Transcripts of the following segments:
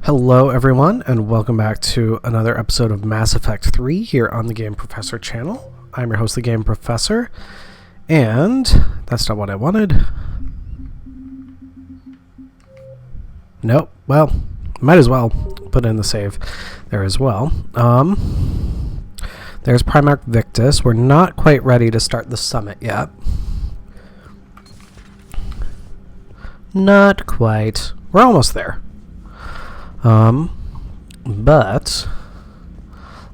Hello everyone, and welcome back to another episode of Mass Effect 3 here on the Game Professor channel. I'm your host, the Game Professor, and that's not what I wanted. Nope, well, might as well put in the save there as well. There's Primarch Victus. We're not quite ready to start the summit yet. Not quite. We're almost there. But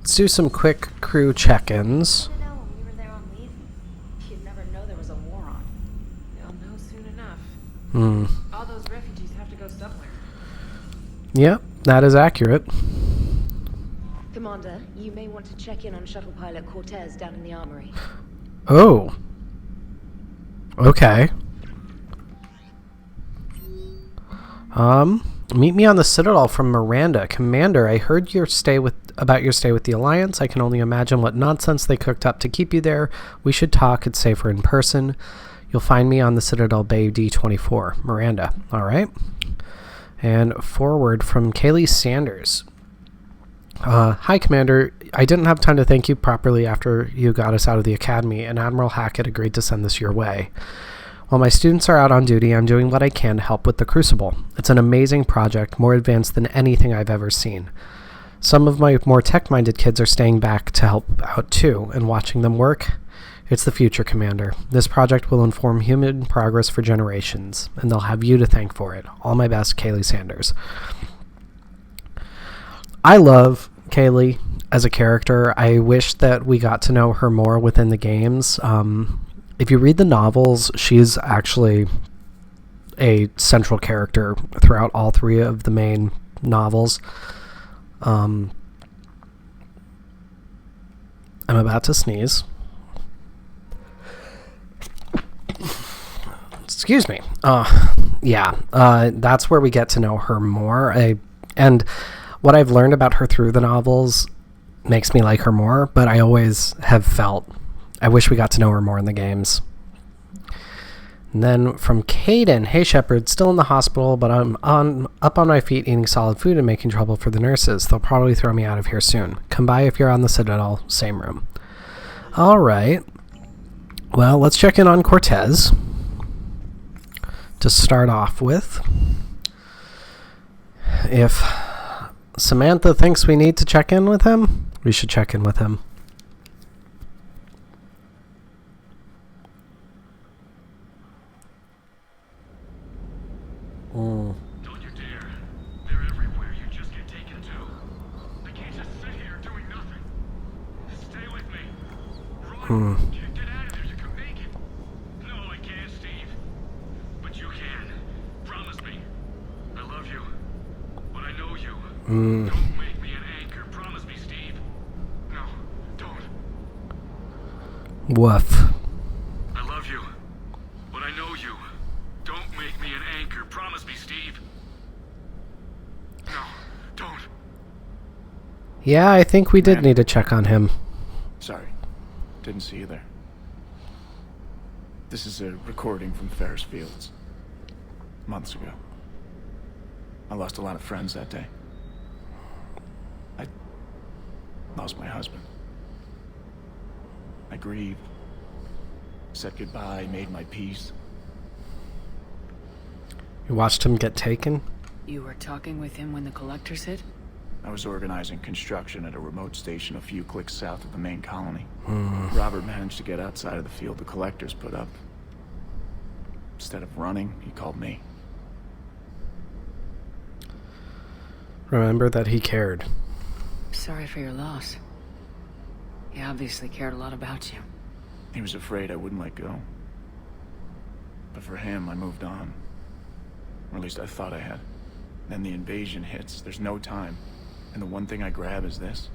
let's do some quick crew check-ins. When we were there on leave, you'd never know there was a war on. They'll know soon enough. All those refugees have to go somewhere. Yep, that is accurate. Commander, you may want to check in on shuttle pilot Cortez down in the armory. Oh. Okay. Meet me on the Citadel from Miranda. Commander, I heard about your stay with the Alliance. I can only imagine what nonsense they cooked up to keep you there. We should talk. It's safer in person. You'll find me on the Citadel Bay D24. Miranda. All right. And forward from Kaylee Sanders. Hi, Commander. I didn't have time to thank you properly after you got us out of the Academy, and Admiral Hackett agreed to send this your way. While my students are out on duty, I'm doing what I can to help with the Crucible. It's an amazing project, more advanced than anything I've ever seen. Some of my more tech-minded kids are staying back to help out too, and watching them work. It's the future, Commander. This project will inform human progress for generations, and they'll have you to thank for it. All my best, Kaylee Sanders. I love Kaylee as a character. I wish that we got to know her more within the games. If you read the novels, she's actually a central character throughout all three of the main novels. I'm about to sneeze. Excuse me. That's where we get to know her more. And what I've learned about her through the novels makes me like her more, but I always have felt I wish we got to know her more in the games. And then from Caden, hey Shepard, still in the hospital, but I'm up on my feet eating solid food and making trouble for the nurses. They'll probably throw me out of here soon. Come by if you're on the Citadel, same room. Alright. Well, let's check in on Cortez. To start off with. If Samantha thinks we need to check in with him, we should check in with him. Don't you dare. They're everywhere. You just get taken to. I can't just sit here doing nothing. Stay with me. Run. Get out of there. You can make it. No, I can't, Steve. But you can. Promise me. I love you. But I know you. Don't make me an anchor. Promise me, Steve. No, don't. Woof. I love you. But I know you. Don't make me an anchor. Promise me, Steve. No, don't. Yeah, I think we did need to check on him. Sorry. Didn't see you there. This is a recording from Ferris Fields. Months ago. I lost a lot of friends that day. I lost my husband. I grieved. Said goodbye, made my peace. You watched him get taken? You were talking with him when the collectors hit? I was organizing construction at a remote station a few clicks south of the main colony. Robert managed to get outside of the field the collectors put up. Instead of running, he called me. Remember that he cared. Sorry for your loss. He obviously cared a lot about you. He was afraid I wouldn't let go. But for him, I moved on. Or at least I thought I had. Then the invasion hits, there's no time. And the one thing I grab is this.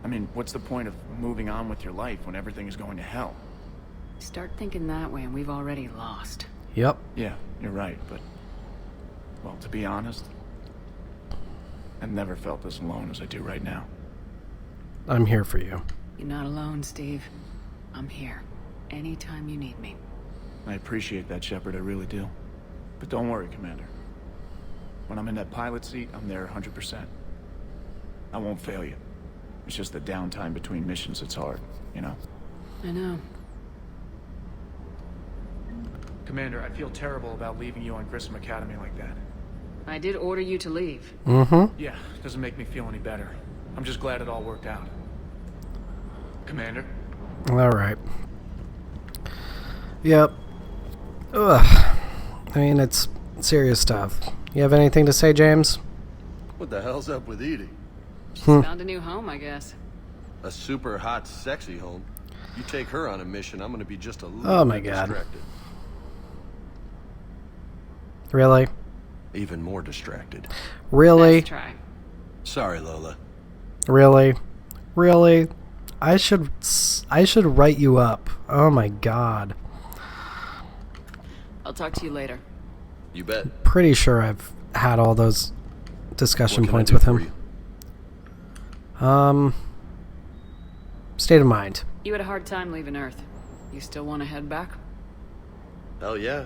I mean, what's the point of moving on with your life when everything is going to hell? Start thinking that way and we've already lost. Yep. Yeah, you're right, but... Well, to be honest, I've never felt as alone as I do right now. I'm here for you. You're not alone, Steve. I'm here. Anytime you need me. I appreciate that, Shepard, I really do. But don't worry, Commander. When I'm in that pilot seat, I'm there 100%. I won't fail you. It's just the downtime between missions that's hard, you know? I know. Commander, I feel terrible about leaving you on Grissom Academy like that. I did order you to leave. Mm-hmm. Yeah, doesn't make me feel any better. I'm just glad it all worked out. Commander? All right. Yep. Ugh. I mean, it's serious stuff. You have anything to say, James? What the hell's up with Edie? She's found a new home, I guess. A super hot, sexy home. You take her on a mission, I'm gonna be just a little Oh my bit God. distracted. Really? Even more distracted. Really? Nice try. Sorry, Lola. Really? Really? I should write you up. Oh my God. I'll talk to you later. You bet. Pretty sure I've had all those discussion What can I points do with for him. you? State of mind. You had a hard time leaving Earth. You still want to head back? Hell yeah.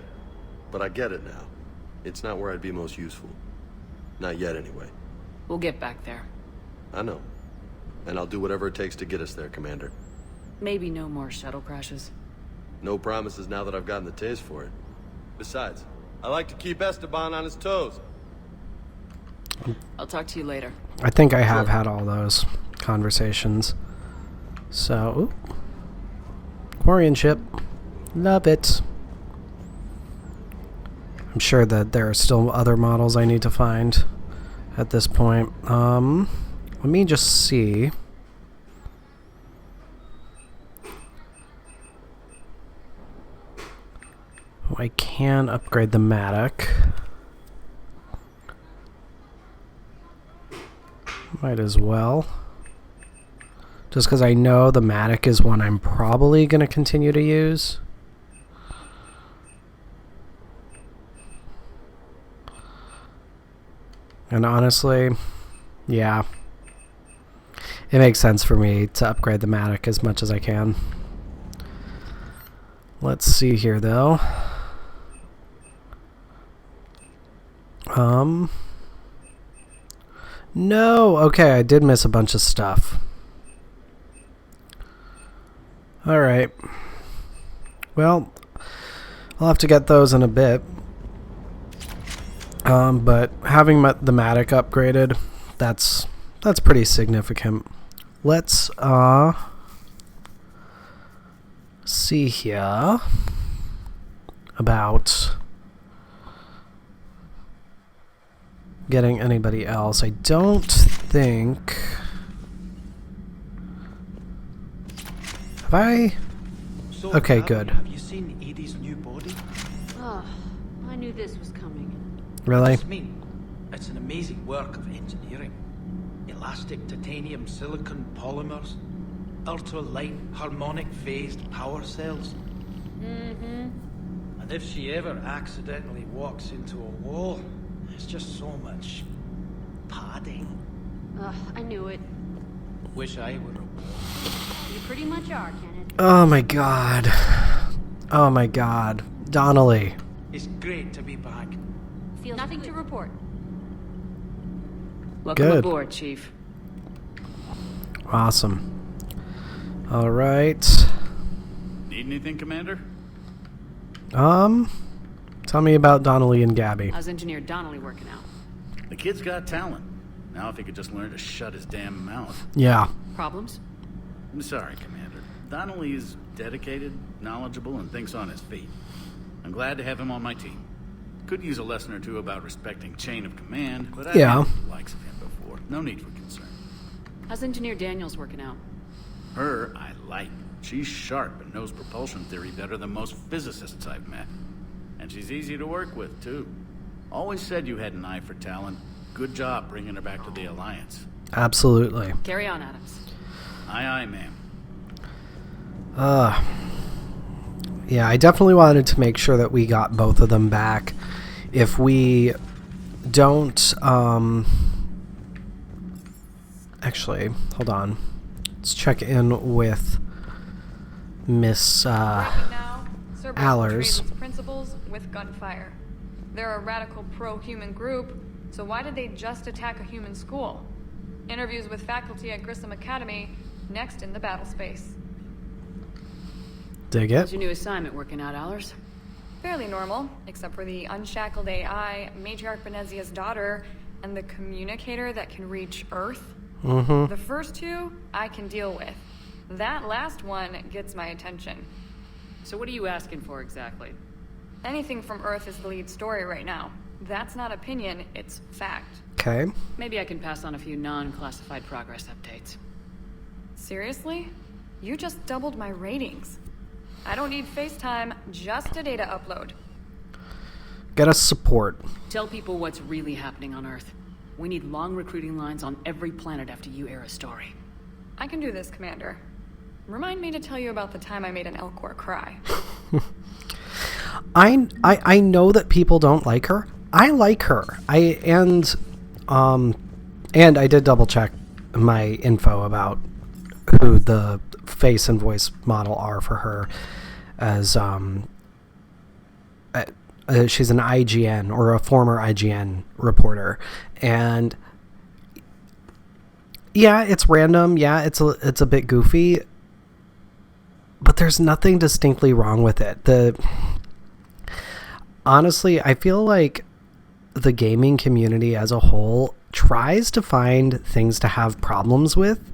But I get it now. It's not where I'd be most useful. Not yet, anyway. We'll get back there. I know. And I'll do whatever it takes to get us there, Commander. Maybe no more shuttle crashes. No promises now that I've gotten the taste for it. Besides, I like to keep Esteban on his toes. I'll talk to you later. I think I have Sure. had all those conversations. So, Quarian ship. Love it. I'm sure that there are still other models I need to find at this point. Let me just see. Oh, I can upgrade the Matic. Might as well. Just because I know the Matic is one I'm probably going to continue to use. And honestly, yeah. It makes sense for me to upgrade the Matic as much as I can. Let's see here, though. No! Okay, I did miss a bunch of stuff. Alright. Well, I'll have to get those in a bit. But having the Matic upgraded, that's pretty significant. Let's see here about getting anybody else. I don't think... Have I? So, Okay, Gabby, good. Have you seen Edie's new body? Oh, I knew this was coming. Really? It's me. It's an amazing work of engineering. Elastic titanium silicon polymers, ultra-light harmonic phased power cells. Mm-hmm. And if she ever accidentally walks into a wall, there's just so much padding. Ugh, I knew it. Wish I were a wall. You pretty much are, Kenneth. Oh my god. Oh my god. Donnelly. It's great to be back. Feels nothing to report. Welcome Good. aboard, Chief. Awesome. Alright. Need anything, Commander? Tell me about Donnelly and Gabby. How's Engineer Donnelly working out? The kid's got talent. Now if he could just learn to shut his damn mouth. Yeah. Problems? I'm sorry, Commander. Donnelly is dedicated, knowledgeable, and thinks on his feet. I'm glad to have him on my team. Could use a lesson or two about respecting chain of command, but I've Yeah. had the likes of him before. No need for concern. How's Engineer Daniels working out? Her, I like. She's sharp and knows propulsion theory better than most physicists I've met. And she's easy to work with, too. Always said you had an eye for talent. Good job bringing her back to the Alliance. Absolutely. Carry on, Adams. Aye, aye, ma'am. Yeah, I definitely wanted to make sure that we got both of them back. If we don't, actually, hold on. Let's check in with Miss, Breaking now, Cerberus Allers. betrays its principles with gunfire. They're a radical pro-human group, So why did they just attack a human school? Interviews with faculty at Grissom Academy, next in the battle space. Dig How's it. your new assignment working out, Allers? Fairly normal, except for the unshackled AI, Matriarch Benezia's daughter, and the communicator that can reach Earth. Mm-hmm. The first two, I can deal with. That last one gets my attention. So what are you asking for exactly? Anything from Earth is the lead story right now. That's not opinion, it's fact. Okay. Maybe I can pass on a few non-classified progress updates. Seriously? You just doubled my ratings. I don't need FaceTime, just a data upload. Get us support. Tell people what's really happening on Earth. We need long recruiting lines on every planet after you air a story. I can do this, Commander. Remind me to tell you about the time I made an Elcor cry. I know that people don't like her. I like her. And I did double check my info about who the face and voice model are for her, as she's an IGN or a former IGN reporter, and yeah, it's random. Yeah, it's a bit goofy, but there's nothing distinctly wrong with it. Honestly, I feel like the gaming community as a whole tries to find things to have problems with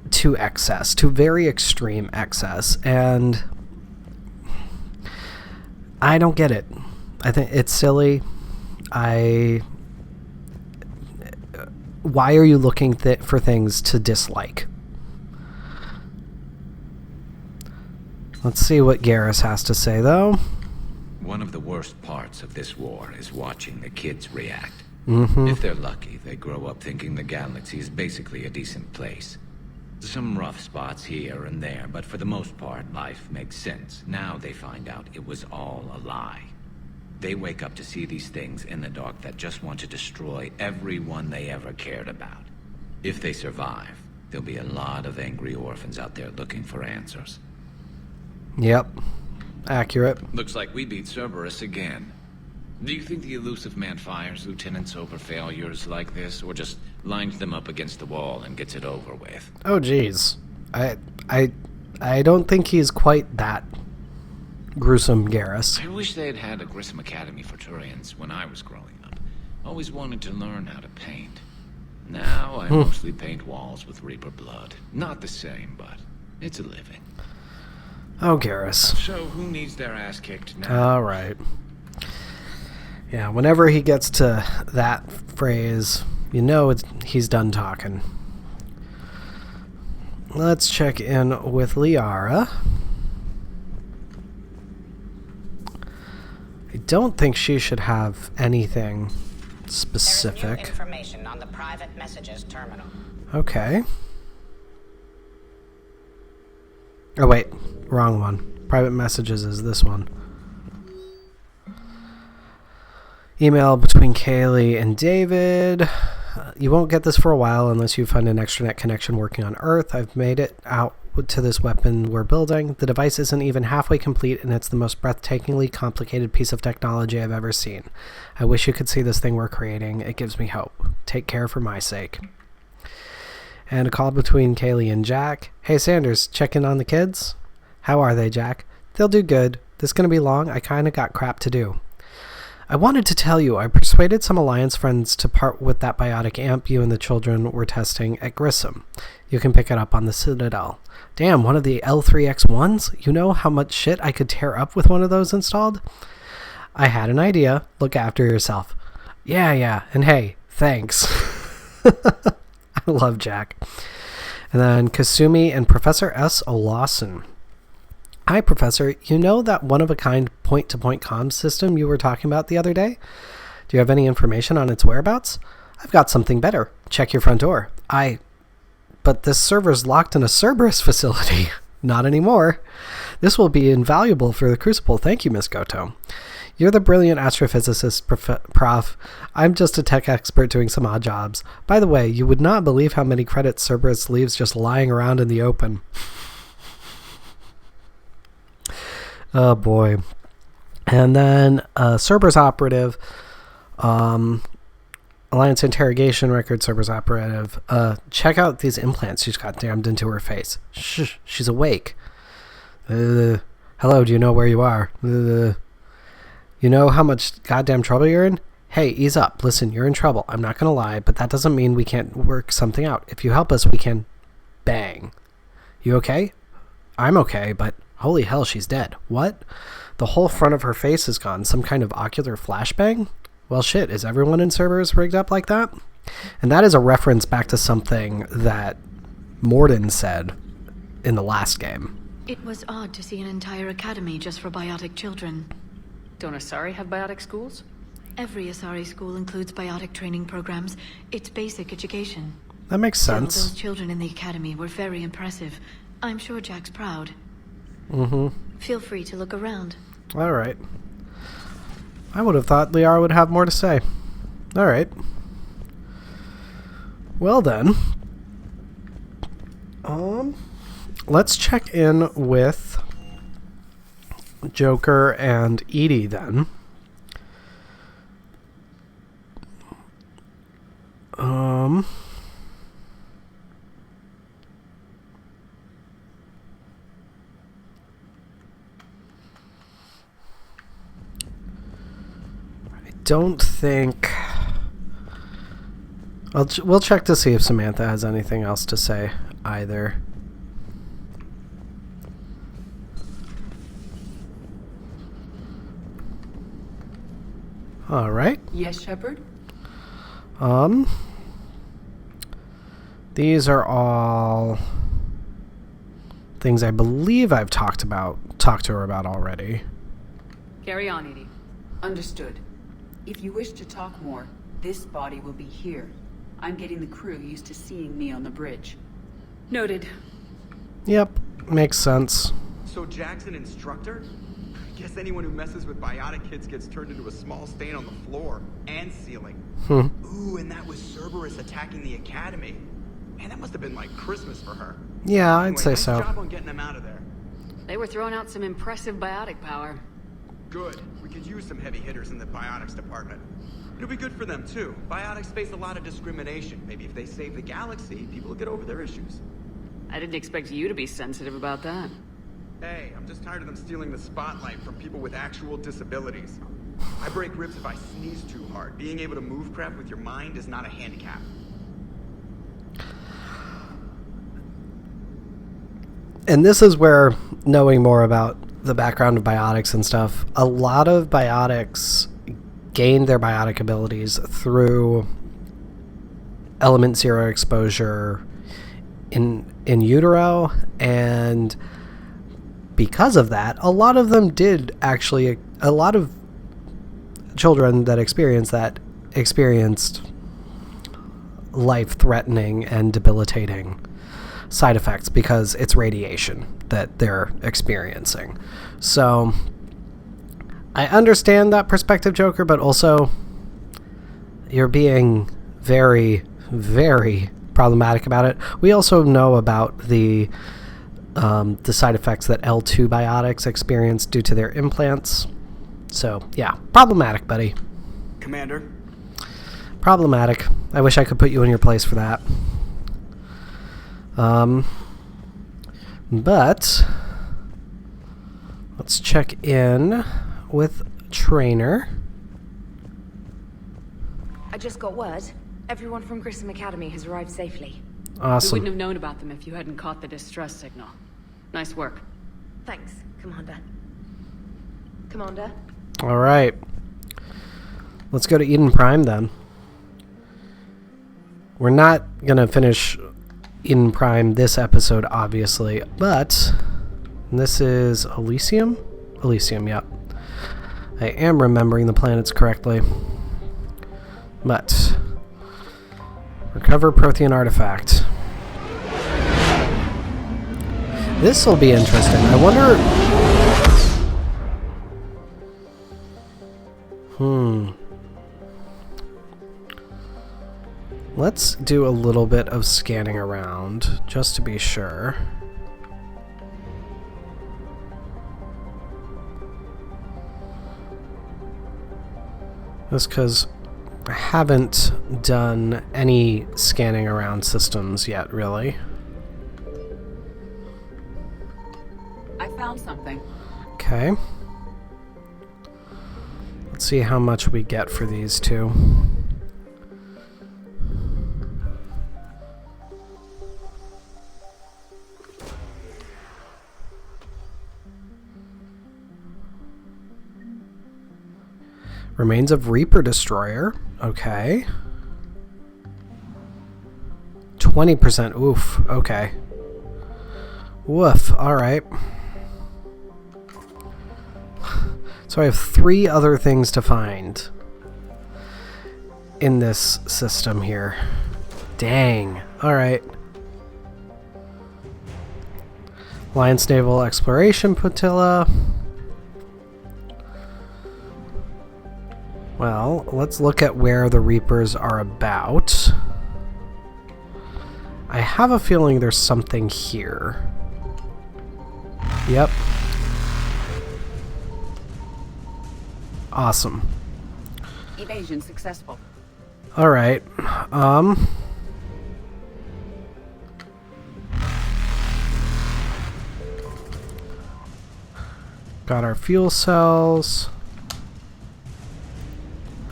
to excess, to very extreme excess, and I don't get it. I think it's silly. Why are you looking for things to dislike? Let's see what Garrus has to say, though. One of the worst parts of this war is watching the kids react. Mm-hmm. If they're lucky, they grow up thinking the galaxy is basically a decent place. Some rough spots here and there, but for the most part, life makes sense. Now they find out it was all a lie. They wake up to see these things in the dark that just want to destroy everyone they ever cared about. If they survive, there'll be a lot of angry orphans out there looking for answers. Yep. Accurate. Looks like we beat Cerberus again. Do you think the elusive man fires lieutenants over failures like this, or just lines them up against the wall and gets it over with? Oh, geez. I don't think he's quite that gruesome, Garrus. I wish they had had a Grissom Academy for Turians when I was growing up. Always wanted to learn how to paint. Now I mostly paint walls with Reaper blood. Not the same, but it's a living. Oh, Garrus. So who needs their ass kicked now? All right. Yeah, whenever he gets to that phrase, you know he's done talking. Let's check in with Liara. I don't think she should have anything specific. There is new information on the private messages terminal. Okay. Oh, wait. Wrong one. Private messages is this one. Email between Kaylee and David. You won't get this for a while unless you find an extranet connection working on Earth. I've made it out to this weapon we're building. The device isn't even halfway complete, and it's the most breathtakingly complicated piece of technology I've ever seen. I wish you could see this thing we're creating. It gives me hope. Take care for my sake. And a call between Kaylee and Jack. Hey, Sanders, check in on the kids? How are they, Jack? They'll do good. This is going to be long. I kind of got crap to do. I wanted to tell you, I persuaded some Alliance friends to part with that biotic amp you and the children were testing at Grissom. You can pick it up on the Citadel. Damn, one of the L3X1s? You know how much shit I could tear up with one of those installed? I had an idea. Look after yourself. Yeah, and hey, thanks. I love Jack. And then Kasumi and Professor S. Olawson. Hi, Professor. You know that one-of-a-kind point-to-point comms system you were talking about the other day? Do you have any information on its whereabouts? I've got something better. Check your front door. But this server's locked in a Cerberus facility. Not anymore. This will be invaluable for the Crucible. Thank you, Miss Goto. You're the brilliant astrophysicist, Prof. I'm just a tech expert doing some odd jobs. By the way, you would not believe how many credits Cerberus leaves just lying around in the open. Oh boy. And then Cerberus operative Alliance interrogation record, Cerberus operative. Check out these implants she's got jammed into her face. Shh, she's awake. Hello, do you know where you are? You know how much goddamn trouble you're in? Hey, ease up. Listen, you're in trouble. I'm not gonna lie, but that doesn't mean we can't work something out. If you help us, we can... Bang. You okay? I'm okay, but holy hell, she's dead. What? The whole front of her face is gone. Some kind of ocular flashbang? Well, shit, is everyone in Cerberus rigged up like that? And that is a reference back to something that Morden said in the last game. It was odd to see an entire academy just for biotic children. Don't Asari have biotic schools? Every Asari school includes biotic training programs. It's basic education. That makes sense. Still, those children in the academy were very impressive. I'm sure Jack's proud. Mm-hmm. Feel free to look around. All right. I would have thought Liara would have more to say. All right. Well then. Let's check in with Joker and Edie then. Don't think... we'll check to see if Samantha has anything else to say either. All right. Yes, Shepard? These are all things I believe I've talked to her about already. Carry on, Edie. Understood. If you wish to talk more, this body will be here. I'm getting the crew used to seeing me on the bridge. Noted. Yep, makes sense. So Jack's an instructor? Guess anyone who messes with biotic kids gets turned into a small stain on the floor and ceiling. Ooh, and that was Cerberus attacking the academy. Man, that must have been like Christmas for her. Yeah, Anyway, I'd say nice so. job on getting them out of there. They were throwing out some impressive biotic power. Good. We could use some heavy hitters in the biotics department. It'll be good for them, too. Biotics face a lot of discrimination. Maybe if they save the galaxy, people will get over their issues. I didn't expect you to be sensitive about that. Hey, I'm just tired of them stealing the spotlight from people with actual disabilities. I break ribs if I sneeze too hard. Being able to move crap with your mind is not a handicap. And this is where knowing more about the background of biotics and stuff, a lot of biotics gained their biotic abilities through element zero exposure in utero, and because of that, a lot of them did actually, a lot of children that experienced life-threatening and debilitating side effects because it's radiation that they're experiencing. So I understand that perspective, Joker, but also you're being very, very problematic about it. We also know about the side effects that L2 biotics experience due to their implants. So yeah, problematic, buddy. Commander? Problematic. I wish I could put you in your place for that. But let's check in with Trainer. I just got word. Everyone from Grissom Academy has arrived safely. Awesome. We wouldn't have known about them if you hadn't caught the distress signal. Nice work. Thanks, Commander. Commander? All right. Let's go to Eden Prime then. We're not going to finish Eden Prime this episode, obviously, but this is Elysium? Elysium, yep. I am remembering the planets correctly. But recover Prothean artifact. This will be interesting. I wonder... Let's do a little bit of scanning around, just to be sure. Just because I haven't done any scanning around systems yet, really. I found something. Okay. Let's see how much we get for these two. Remains of Reaper Destroyer. Okay. 20%. Oof. Okay. Woof. Alright. So I have 3 other things to find in this system here. Dang. Alright. Alliance Naval Exploration Flotilla. Well, let's look at where the Reapers are about. I have a feeling there's something here. Yep. Awesome. Evasion successful. Alright. Got our fuel cells.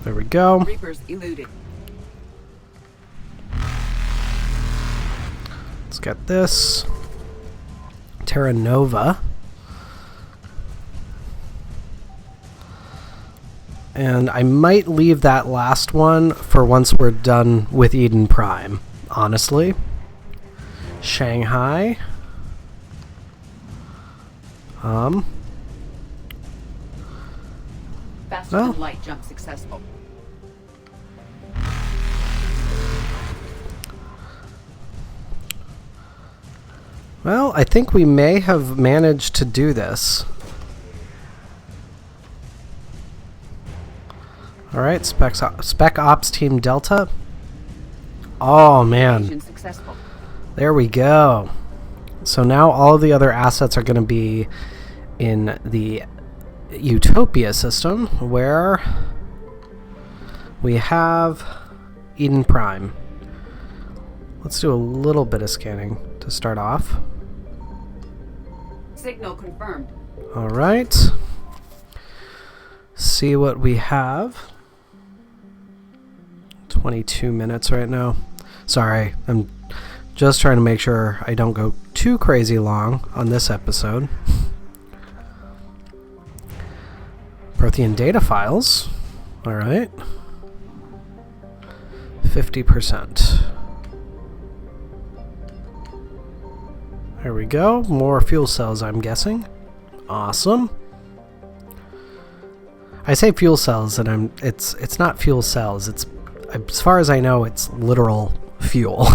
There we go. Reapers eluded. Let's get this. Terra Nova. And I might leave that last one for once we're done with Eden Prime, honestly. Shanghai. Faster than light jump successful. Well, I think we may have managed to do this. Alright, Spec Ops Team Delta. Oh, man. There we go. So now all of the other assets are going to be in the Utopia system, where we have Eden Prime. Let's do a little bit of scanning to start off. Signal confirmed. Alright. See what we have. 22 minutes right now. Sorry, I'm just trying to make sure I don't go too crazy long on this episode. Prothean data files. Alright. 50%. There we go. More fuel cells, I'm guessing. Awesome. I say fuel cells, and it's not fuel cells. It's, as far as I know, it's literal fuel.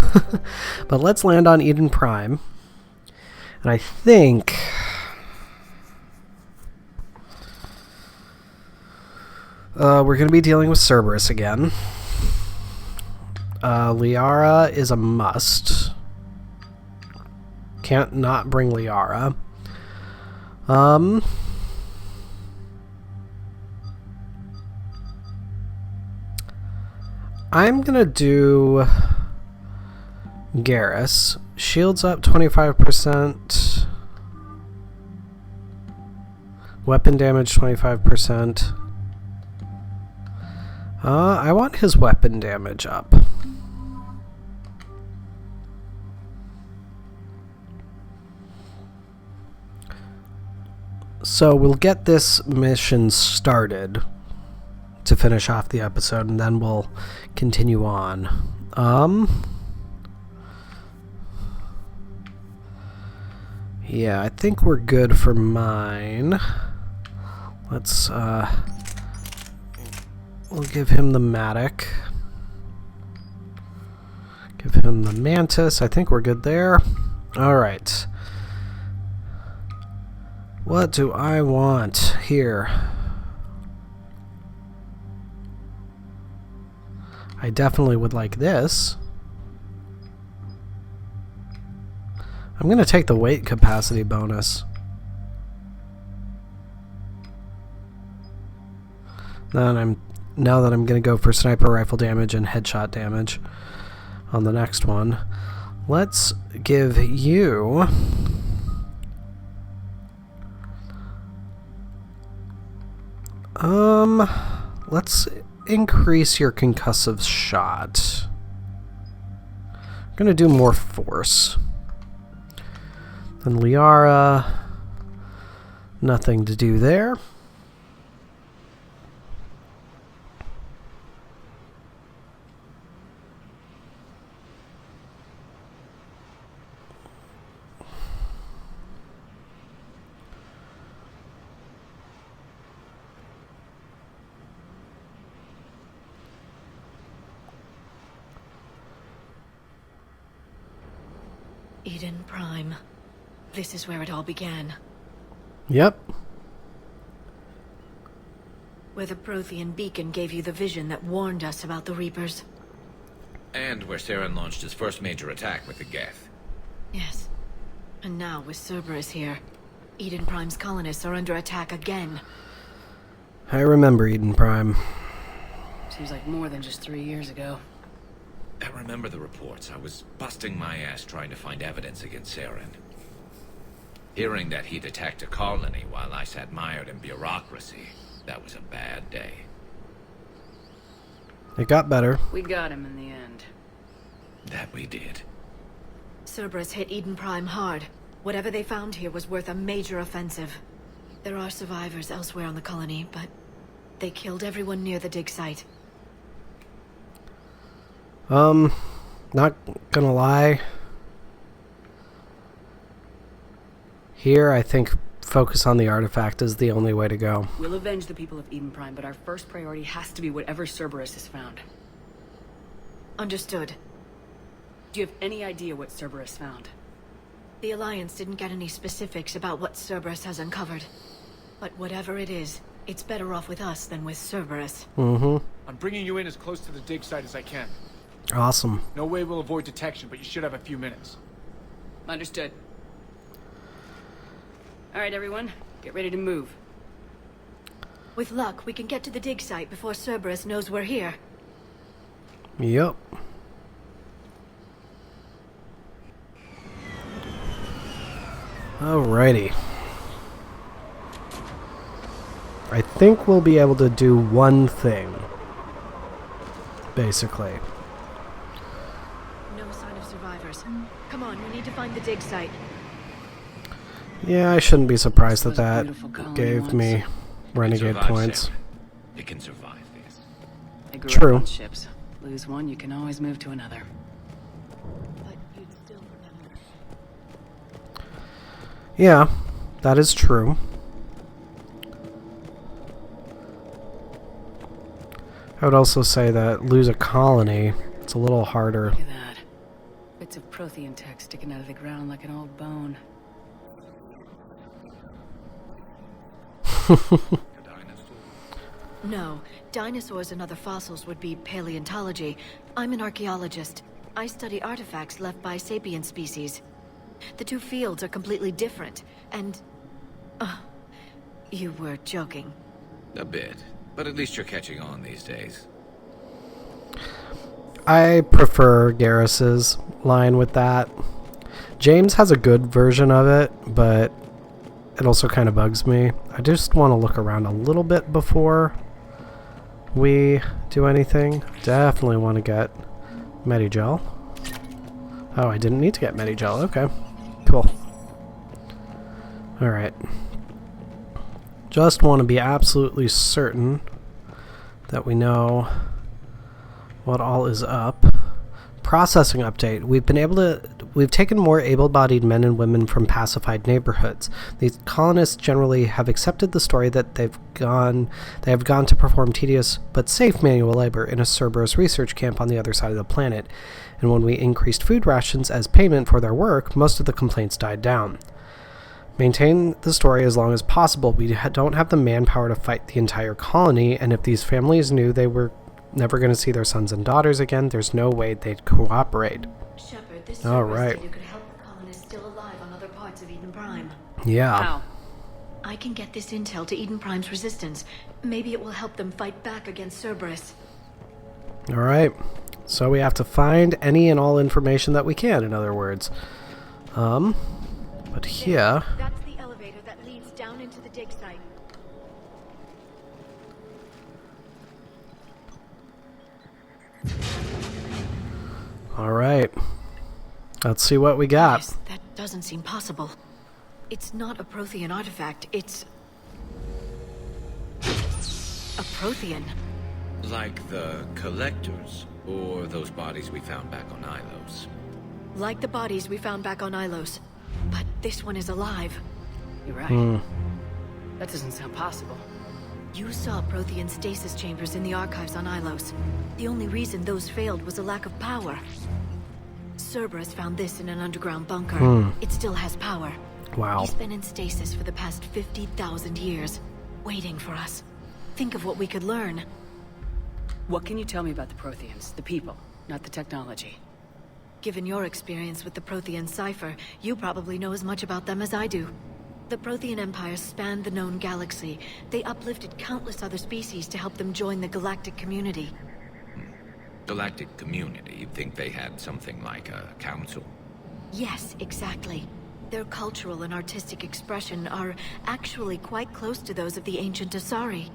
But let's land on Eden Prime. And I think we're going to be dealing with Cerberus again. Liara is a must. Can't not bring Liara. I'm gonna do Garrus. Shields up 25%. Weapon damage 25%. I want his weapon damage up. So we'll get this mission started to finish off the episode, and then we'll continue on. Yeah, I think we're good for mine. Let's we'll give him the Matic. Give him the Mantis. I think we're good there. Alright. What do I want here? I definitely would like this. I'm going to take the weight capacity bonus. Then I'm now that I'm going to go for sniper rifle damage and headshot damage on the next one. Let's give you... let's increase your concussive shot. I'm going to do more force. Then Liara, nothing to do there. Eden Prime. This is where it all began. Yep. Where the Prothean beacon gave you the vision that warned us about the Reapers. And where Saren launched his first major attack with the Geth. Yes. And now with Cerberus here, Eden Prime's colonists are under attack again. I remember Eden Prime. Seems like more than just 3 years ago. I remember the reports. I was busting my ass trying to find evidence against Saren. Hearing that he'd attacked a colony while I sat mired in bureaucracy, that was a bad day. It got better. We got him in the end. That we did. Cerberus hit Eden Prime hard. Whatever they found here was worth a major offensive. There are survivors elsewhere on the colony, but they killed everyone near the dig site. Not gonna lie. Here, I think focus on the artifact is the only way to go. We'll avenge the people of Eden Prime, but our first priority has to be whatever Cerberus has found. Understood. Do you have any idea what Cerberus found? The Alliance didn't get any specifics about what Cerberus has uncovered. But whatever it is, it's better off with us than with Cerberus. Mm-hmm. I'm bringing you in as close to the dig site as I can. Awesome. No way we'll avoid detection, but you should have a few minutes. Understood. Alright, everyone. Get ready to move. With luck, we can get to the dig site before Cerberus knows we're here. Yep. Alrighty. I think we'll be able to do one thing. Basically. No sign of survivors. Come on, we need to find the dig site. Yeah, I shouldn't be surprised that that gave me renegade points. Sarah. It can survive this. I grew True. up on ships. Lose one, you can always move to another. But you'd still remember. Yeah, that is true. I would also say that lose a colony, it's a little harder. Look at that. Bits of Prothean tech sticking out of the ground like an old bone. No, dinosaurs and other fossils would be paleontology. I'm an archaeologist. I study artifacts left by sapient species. The two fields are completely different, and... you were joking. A bit. But at least you're catching on these days. I prefer Garrus's line with that. James has a good version of it, but it also kind of bugs me. I just want to look around a little bit before we do anything. Definitely want to get Medigel. Oh, I didn't need to get Medigel. Okay, cool. Alright. Just want to be absolutely certain that we know what all is up. Processing update. We've taken more able-bodied men and women from pacified neighborhoods. These colonists generally have accepted the story that they have gone to perform tedious but safe manual labor in a Cerberus research camp on the other side of the planet. And when we increased food rations as payment for their work, most of the complaints died down. Maintain the story as long as possible. We don't have the manpower to fight the entire colony, and if these families knew they were never going to see their sons and daughters again, there's no way they'd cooperate. Shepard, this All Cerberus right. data could help the colonists still alive on other parts of Eden Prime. Yeah. How? I can get this intel to Eden Prime's resistance. Maybe it will help them fight back against Cerberus. Alright. So we have to find any and all information that we can, in other words. But here... That's the elevator that leads down into the dig site. Alright. Let's see what we got. Yes, that doesn't seem possible. It's not a Prothean artifact, it's... a Prothean. Like the Collectors, or those bodies we found back on Ilos. Like the bodies we found back on Ilos. But this one is alive. You're right. That doesn't sound possible. You saw Prothean stasis chambers in the archives on Ilos. The only reason those failed was a lack of power. Cerberus found this in an underground bunker. It still has power. Wow. He's been in stasis for the past 50,000 years, waiting for us. Think of what we could learn. What can you tell me about the Protheans? The people, not the technology. Given your experience with the Prothean cipher, you probably know as much about them as I do. The Prothean Empire spanned the known galaxy. They uplifted countless other species to help them join the galactic community. Galactic community? You'd think they had something like a council? Yes, exactly. Their cultural and artistic expression are actually quite close to those of the ancient Asari.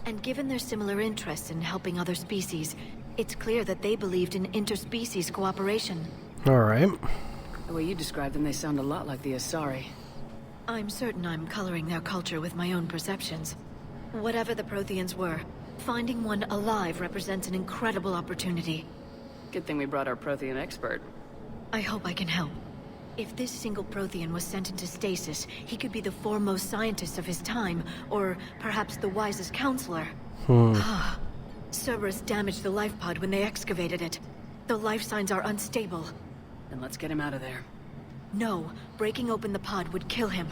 And given their similar interests in helping other species, it's clear that they believed in interspecies cooperation. Alright. The way you describe them, they sound a lot like the Asari. I'm certain I'm coloring their culture with my own perceptions. Whatever the Protheans were, finding one alive represents an incredible opportunity. Good thing we brought our Prothean expert. I hope I can help. If this single Prothean was sent into stasis, he could be the foremost scientist of his time, or perhaps the wisest counselor. Cerberus damaged the life pod when they excavated it. The life signs are unstable. Then let's get him out of there. No, breaking open the pod would kill him.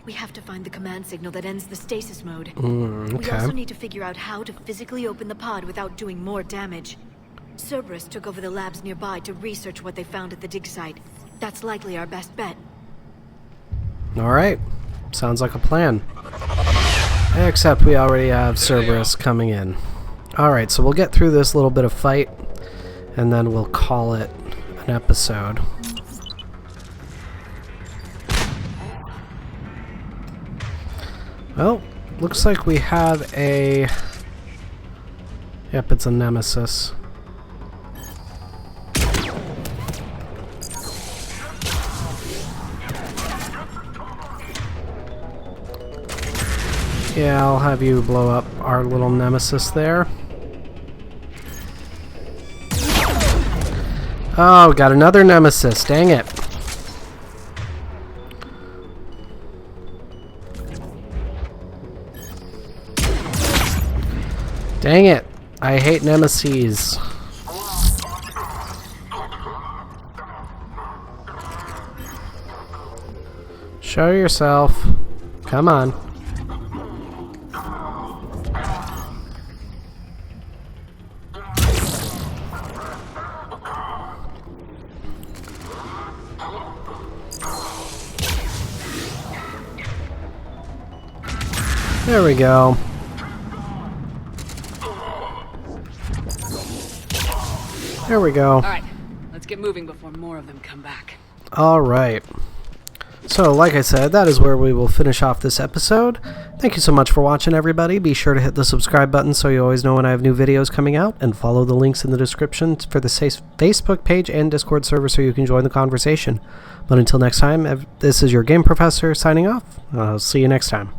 We have to find the command signal that ends the stasis mode. Okay. We also need to figure out how to physically open the pod without doing more damage. Cerberus took over the labs nearby to research what they found at the dig site. That's likely our best bet. Alright. Sounds like a plan. Except we already have Cerberus coming in. Alright, so we'll get through this little bit of fight, and then we'll call it an episode. Well, looks like we have a... Yep, it's a nemesis. Yeah, I'll have you blow up our little nemesis there. Oh, got another nemesis. Dang it. Dang it. I hate nemesis. Show yourself. Come on. There we go. There we go. Alright, let's get moving before more of them come back. Alright. So, like I said, that is where we will finish off this episode. Thank you so much for watching, everybody. Be sure to hit the subscribe button so you always know when I have new videos coming out, and follow the links in the description for the Facebook page and Discord server so you can join the conversation. But until next time, this is your Game Professor signing off. I'll see you next time.